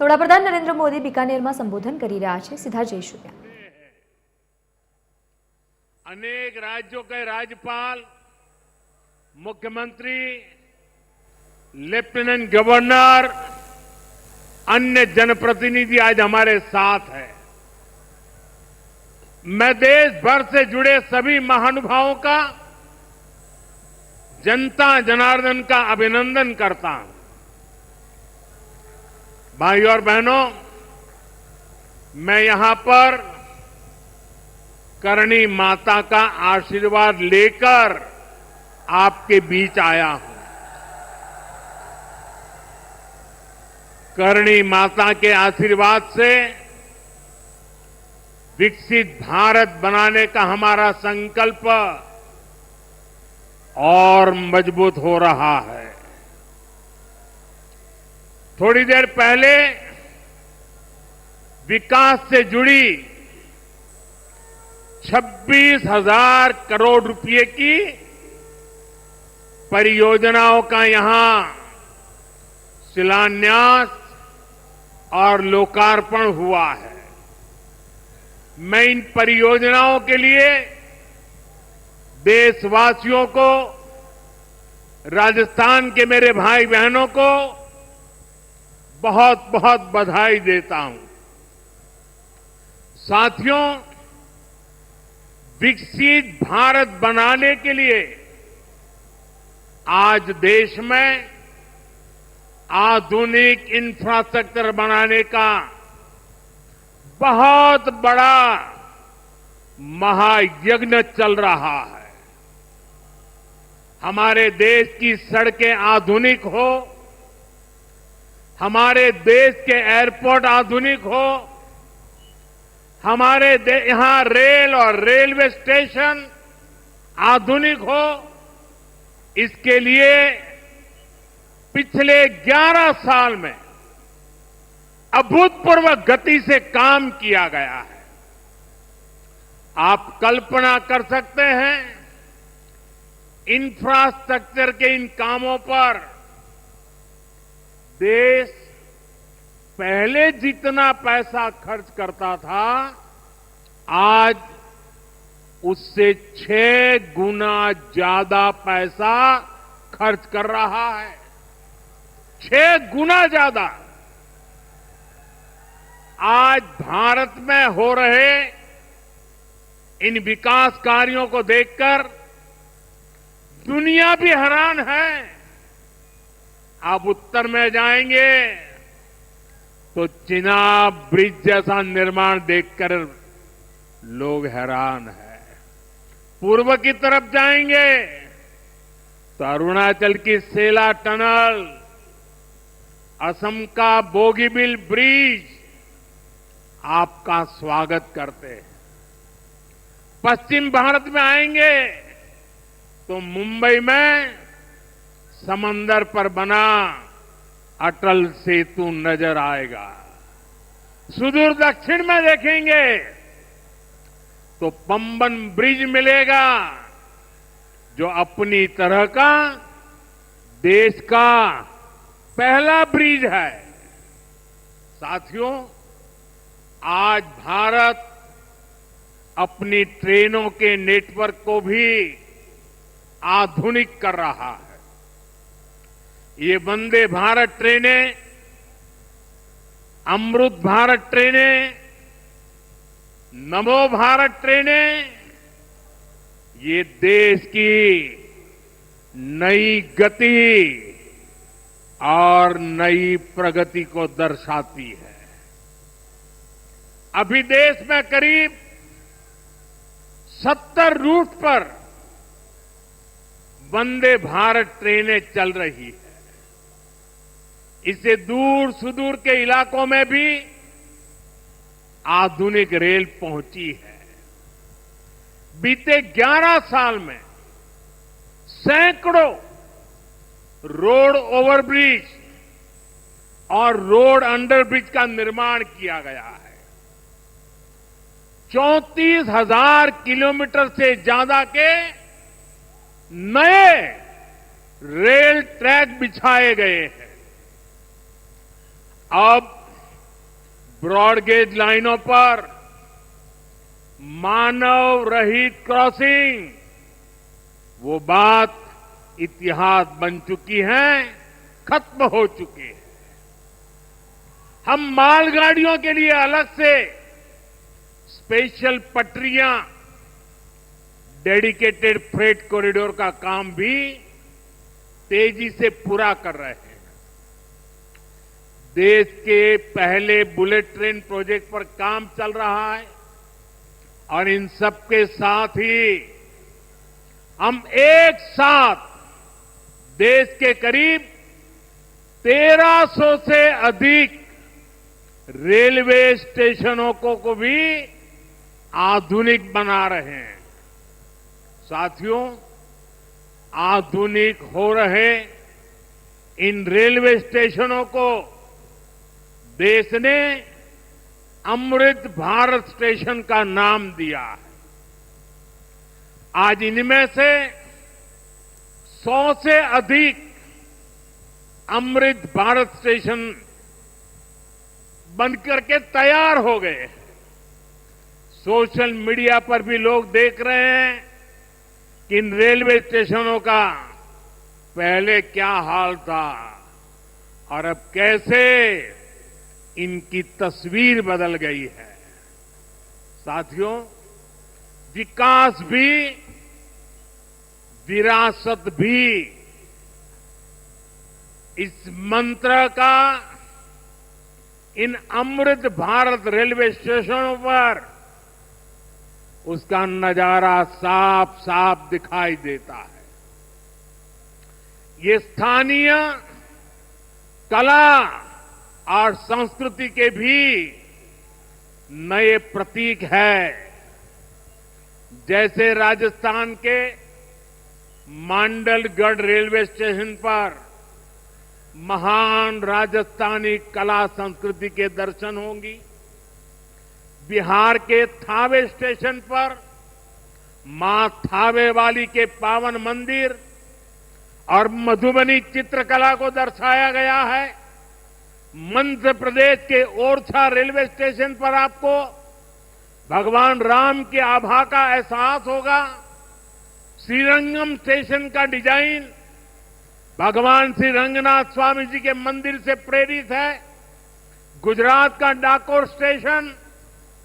તો વડાપ્રધાન નરેન્દ્ર મોદી બીકાનેરમાં સંબોધન કરી રહ્યા છે. સીધા જઈશું ત્યાં. अनेक राज्यों के राज्यपाल, मुख्यमंत्री, लेफ्टिनेंट गवर्नर, अन्य जनप्रतिनिधि आज हमारे साथ हैं. मैं देश भर से जुड़े सभी महानुभावों का, जनता जनार्दन का अभिनंदन करता हूं. भाइयों और बहनों, मैं यहां पर करणी माता का आशीर्वाद लेकर आपके बीच आया हूं. करणी माता के आशीर्वाद से विकसित भारत बनाने का हमारा संकल्प और मजबूत हो रहा है. थोड़ी देर पहले विकास से जुड़ी 26,000 करोड़ रुपए की परियोजनाओं का यहां शिलान्यास और लोकार्पण हुआ है. मैं इन परियोजनाओं के लिए देशवासियों को, राजस्थान के मेरे भाई बहनों को बहुत बहुत बधाई देता हूं. साथियों, विकसित भारत बनाने के लिए आज देश में आधुनिक इंफ्रास्ट्रक्चर बनाने का बहुत बड़ा महायज्ञ चल रहा है. हमारे देश की सड़कें आधुनिक हो, हमारे देश के एयरपोर्ट आधुनिक हो, हमारे यहां रेल और रेलवे स्टेशन आधुनिक हो, इसके लिए पिछले 11 साल में अभूतपूर्व गति से काम किया गया है. आप कल्पना कर सकते हैं, इंफ्रास्ट्रक्चर के इन कामों पर देश पहले जितना पैसा खर्च करता था, आज उससे 6 गुना ज्यादा पैसा खर्च कर रहा है. 6 गुना ज्यादा. आज भारत में हो रहे इन विकास कार्यों को देखकर दुनिया भी हैरान है. आप उत्तर में जाएंगे तो चिनाब ब्रिज जैसा निर्माण देखकर लोग हैरान हैं. पूर्व की तरफ जाएंगे तो अरुणाचल की सेला टनल, असम का बोगीबिल ब्रिज आपका स्वागत करते हैं. पश्चिम भारत में आएंगे तो मुंबई में समंदर पर बना अटल सेतु नजर आएगा. सुदूर दक्षिण में देखेंगे तो पंबन ब्रिज मिलेगा, जो अपनी तरह का देश का पहला ब्रिज है. साथियों, आज भारत अपनी ट्रेनों के नेटवर्क को भी आधुनिक कर रहा है. ये वंदे भारत ट्रेनें, अमृत भारत ट्रेनें, नमो भारत ट्रेनें, ये देश की नई गति और नई प्रगति को दर्शाती है. अभी देश में करीब 70 रूट पर वंदे भारत ट्रेनें चल रही है. इससे दूर सुदूर के इलाकों में भी आधुनिक रेल पहुंची है. बीते 11 साल में सैकड़ों रोड ओवरब्रिज और रोड अंडरब्रिज का निर्माण किया गया है. 34,000 किलोमीटर से ज्यादा के नए रेल ट्रैक बिछाए गए हैं. अब ब्रॉड गेज लाइनों पर मानव रहित क्रॉसिंग, वो बात इतिहास बन चुकी है, खत्म हो चुकी है। हम मालगाड़ियों के लिए अलग से स्पेशल पटरियां, डेडिकेटेड फ्रेट कॉरिडोर का काम भी तेजी से पूरा कर रहे हैं। देश के पहले बुलेट ट्रेन प्रोजेक्ट पर काम चल रहा है और इन सबके साथ ही हम एक साथ देश के करीब 1300 से अधिक रेलवे स्टेशनों को भी आधुनिक बना रहे हैं। साथियों, आधुनिक हो रहे इन रेलवे स्टेशनों को देश ने अमृत भारत स्टेशन का नाम दिया है। आज इनमें से 100 से अधिक अमृत भारत स्टेशन बनकर के तैयार हो गए। सोशल मीडिया पर भी लोग देख रहे हैं कि इन रेलवे स्टेशनों का पहले क्या हाल था और अब कैसे इनकी तस्वीर बदल गई है। साथियों, विकास भी, विरासत भी, इस मंत्र का इन अमृत भारत रेलवे स्टेशनों पर उसका नजारा साफ साफ दिखाई देता है। ये स्थानीय कला और संस्कृति के भी नए प्रतीक है। जैसे राजस्थान के मांडलगढ़ रेलवे स्टेशन पर महान राजस्थानी कला संस्कृति के दर्शन होंगी। बिहार के थावे स्टेशन पर मां थावे वाली के पावन मंदिर और मधुबनी चित्रकला को दर्शाया गया है। मध्य प्रदेश के ओरछा रेलवे स्टेशन पर आपको भगवान राम के आभा का एहसास होगा। श्रीरंगम स्टेशन का डिजाइन भगवान श्री रंगनाथ स्वामी जी के मंदिर से प्रेरित है। गुजरात का डाकोर स्टेशन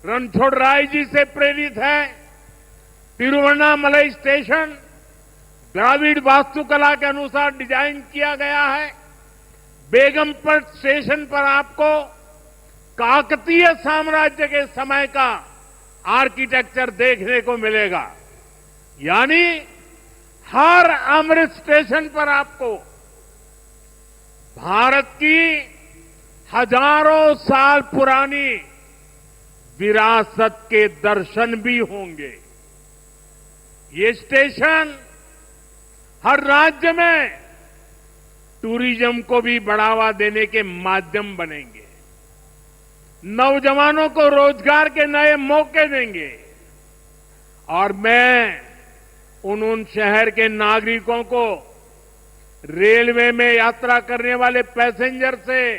रणछोड़राय जी से प्रेरित है। तिरुवन्नामलई स्टेशन द्राविड़ वास्तुकला के अनुसार डिजाइन किया गया है। बेगमपट स्टेशन पर आपको काकतीय साम्राज्य के समय का आर्किटेक्चर देखने को मिलेगा। यानी हर अमृत स्टेशन पर आपको भारत की हजारों साल पुरानी विरासत के दर्शन भी होंगे। ये स्टेशन हर राज्य में टूरिज्म को भी बढ़ावा देने के माध्यम बनेंगे, नौजवानों को रोजगार के नए मौके देंगे और मैं उन शहर के नागरिकों को, रेलवे में यात्रा करने वाले पैसेंजर से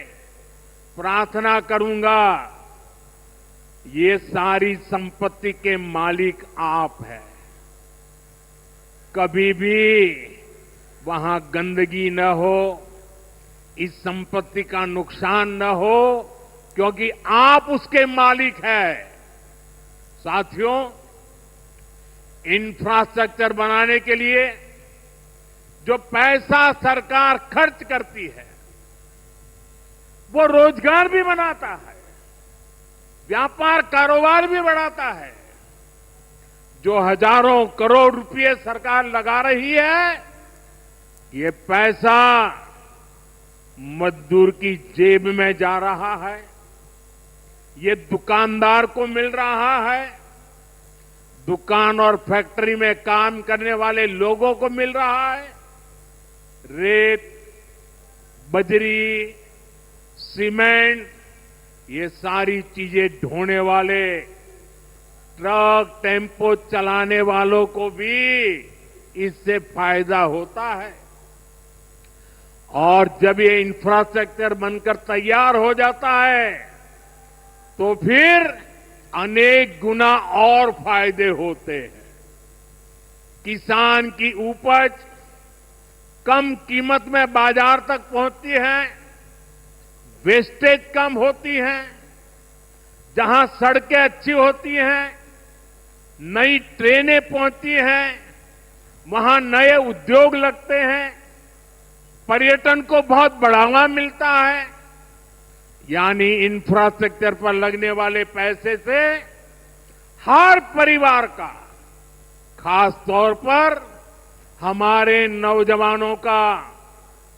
प्रार्थना करूंगा, ये सारी संपत्ति के मालिक आप हैं। कभी भी वहां गंदगी न हो, इस संपत्ति का नुकसान न हो, क्योंकि आप उसके मालिक हैं। साथियों, इंफ्रास्ट्रक्चर बनाने के लिए जो पैसा सरकार खर्च करती है, वो रोजगार भी बनाता है, व्यापार कारोबार भी बढ़ाता है। जो हजारों करोड़ रुपए सरकार लगा रही है, ये पैसा मजदूर की जेब में जा रहा है, ये दुकानदार को मिल रहा है, दुकान और फैक्ट्री में काम करने वाले लोगों को मिल रहा है। रेत, बजरी, सीमेंट, ये सारी चीजें ढोने वाले ट्रक, टेम्पो चलाने वालों को भी इससे फायदा होता है। और जब ये इंफ्रास्ट्रक्चर बनकर तैयार हो जाता है, तो फिर अनेक गुना और फायदे होते हैं। किसान की उपज कम कीमत में बाजार तक पहुंचती है, वेस्टेज कम होती है, जहां सड़कें अच्छी होती हैं, नई ट्रेनें पहुंचती हैं, वहां नए उद्योग लगते हैं, पर्यटन को बहुत बढ़ावा मिलता है। यानी इंफ्रास्ट्रक्चर पर लगने वाले पैसे से हर परिवार का, खास तौर पर हमारे नौजवानों का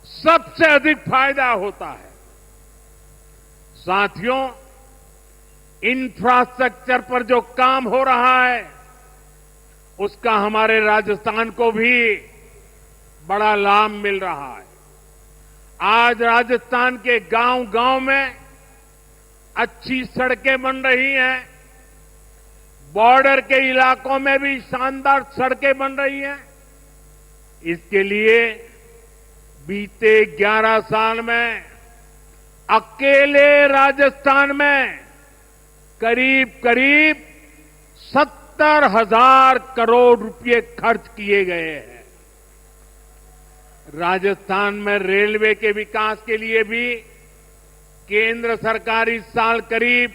सबसे अधिक फायदा होता है। साथियों, इंफ्रास्ट्रक्चर पर जो काम हो रहा है उसका हमारे राजस्थान को भी बड़ा लाभ मिल रहा है। आज राजस्थान के गांव-गांव में अच्छी सड़कें बन रही हैं, बॉर्डर के इलाकों में भी शानदार सड़कें बन रही हैं। इसके लिए बीते 11 साल में अकेले राजस्थान में करीब 70,000 करोड़ रुपए खर्च किए गए हैं। राजस्थान में रेलवे के विकास के लिए भी केंद्र सरकार इस साल करीब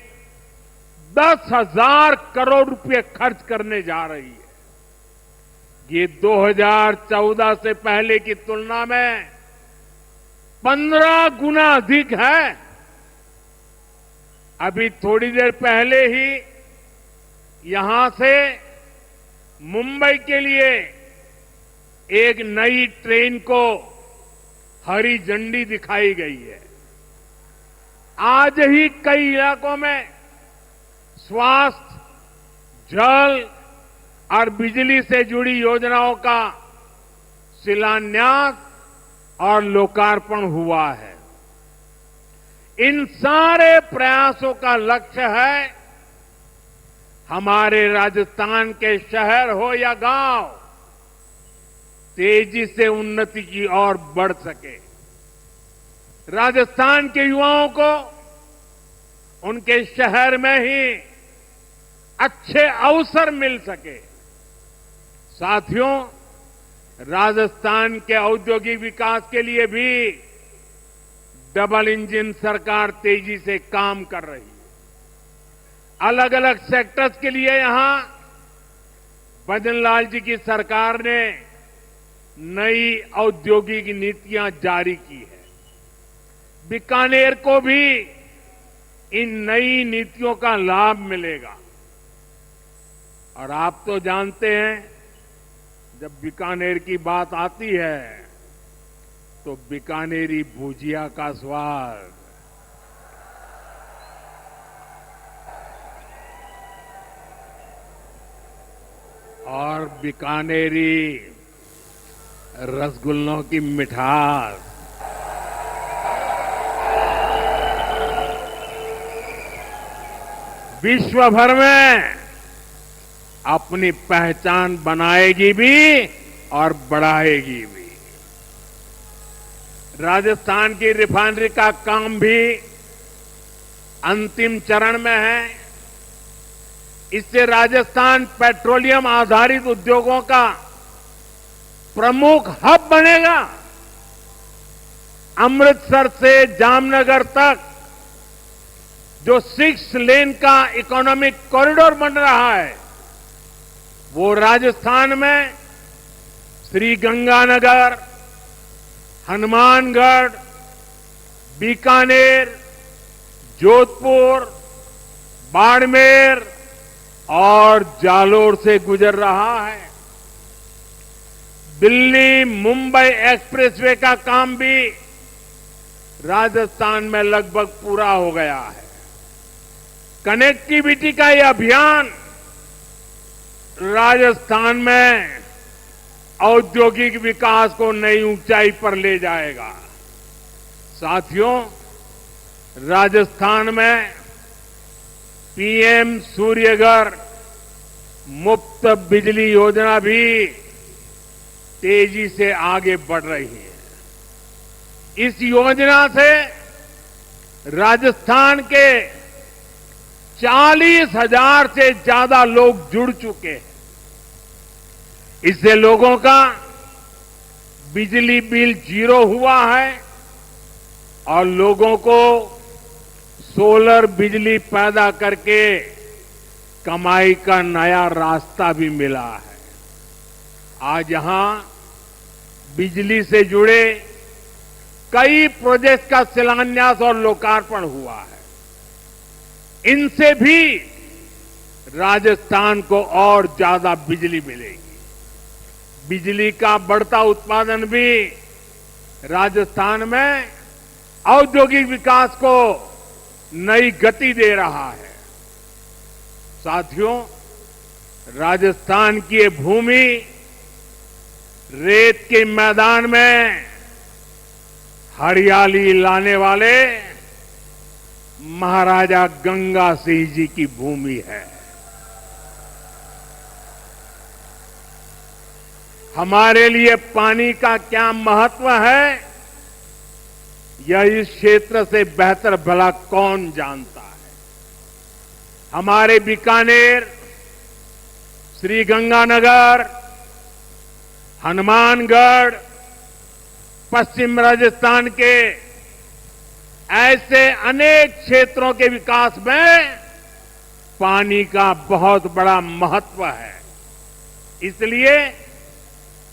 10,000 करोड़ रुपए खर्च करने जा रही है। ये 2014 से पहले की तुलना में 15 गुना अधिक है। अभी थोड़ी देर पहले ही यहां से मुंबई के लिए एक नई ट्रेन को हरी झंडी दिखाई गई है। आज ही कई इलाकों में स्वास्थ्य, जल और बिजली से जुड़ी योजनाओं का शिलान्यास और लोकार्पण हुआ है। इन सारे प्रयासों का लक्ष्य है हमारे राजस्थान के शहर हो या गांव तेजी से उन्नति की ओर बढ़ सके। राजस्थान के युवाओं को उनके शहर में ही अच्छे अवसर मिल सके। साथियों, राजस्थान के औद्योगिक विकास के लिए भी डबल इंजन सरकार तेजी से काम कर रही है। अलग अलग सेक्टर्स के लिए यहां भजनलाल जी की सरकार ने नई औद्योगिक नीतियां जारी की है। बीकानेर को भी इन नई नीतियों का लाभ मिलेगा। और आप तो जानते हैं, जब बीकानेर की बात आती है तो बीकानेरी भुजिया का स्वाद और बीकानेरी रसगुल्लों की मिठास विश्व भर में अपनी पहचान बनाएगी भी और बढ़ाएगी भी। राजस्थान की रिफाइनरी का काम भी अंतिम चरण में है। इससे राजस्थान पेट्रोलियम आधारित उद्योगों का प्रमुख हब बनेगा। अमृतसर से जामनगर तक जो 6 लेन का इकोनॉमिक कॉरिडोर बन रहा है, वो राजस्थान में श्रीगंगानगर, हनुमानगढ़, बीकानेर, जोधपुर, बाड़मेर और जालोर से गुजर रहा है। दिल्ली मुंबई एक्सप्रेसवे का काम भी राजस्थान में लगभग पूरा हो गया है। कनेक्टिविटी का यह अभियान राजस्थान में औद्योगिक विकास को नई ऊंचाई पर ले जाएगा। साथियों, राजस्थान में पीएम सूर्यघर मुफ्त बिजली योजना भी तेजी से आगे बढ़ रही है। इस योजना से राजस्थान के 40,000 से ज्यादा लोग जुड़ चुके हैं। इससे लोगों का बिजली बिल 0 हुआ है और लोगों को सोलर बिजली पैदा करके कमाई का नया रास्ता भी मिला है। आज यहां बिजली से जुड़े कई प्रोजेक्ट का शिलान्यास और लोकार्पण हुआ है। इनसे भी राजस्थान को और ज्यादा बिजली मिलेगी। बिजली का बढ़ता उत्पादन भी राजस्थान में औद्योगिक विकास को नई गति दे रहा है। साथियों, राजस्थान की ये भूमि रेत के मैदान में हरियाली लाने वाले महाराजा गंगा सिंह जी की भूमि है। हमारे लिए पानी का क्या महत्व है, यह इस क्षेत्र से बेहतर भला कौन जानता है। हमारे बीकानेर, श्रीगंगानगर, हनुमानगढ़, पश्चिम राजस्थान के ऐसे अनेक क्षेत्रों के विकास में पानी का बहुत बड़ा महत्व है। इसलिए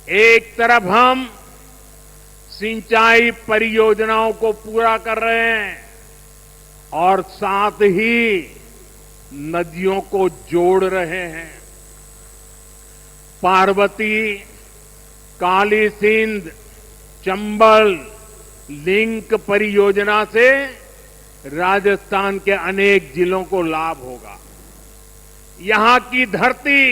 एक तरफ हम सिंचाई परियोजनाओं को पूरा कर रहे हैं और साथ ही नदियों को जोड़ रहे हैं। पार्वती, काली सिंध, चंबल लिंक परियोजना से राजस्थान के अनेक जिलों को लाभ होगा। यहां की धरती,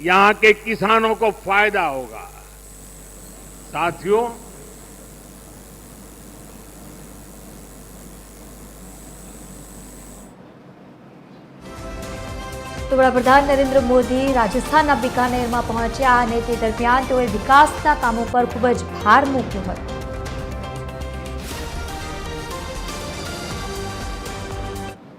यहां के किसानों को फायदा होगा। साथियों, તો વડાપ્રધાન નરેન્દ્ર મોદી રાજસ્થાનના બિકાનેરમાં પહોંચ્યા અને તે દરમિયાન તેઓએ વિકાસના કામો પર ખૂબ જ ભાર મૂક્યો હતો।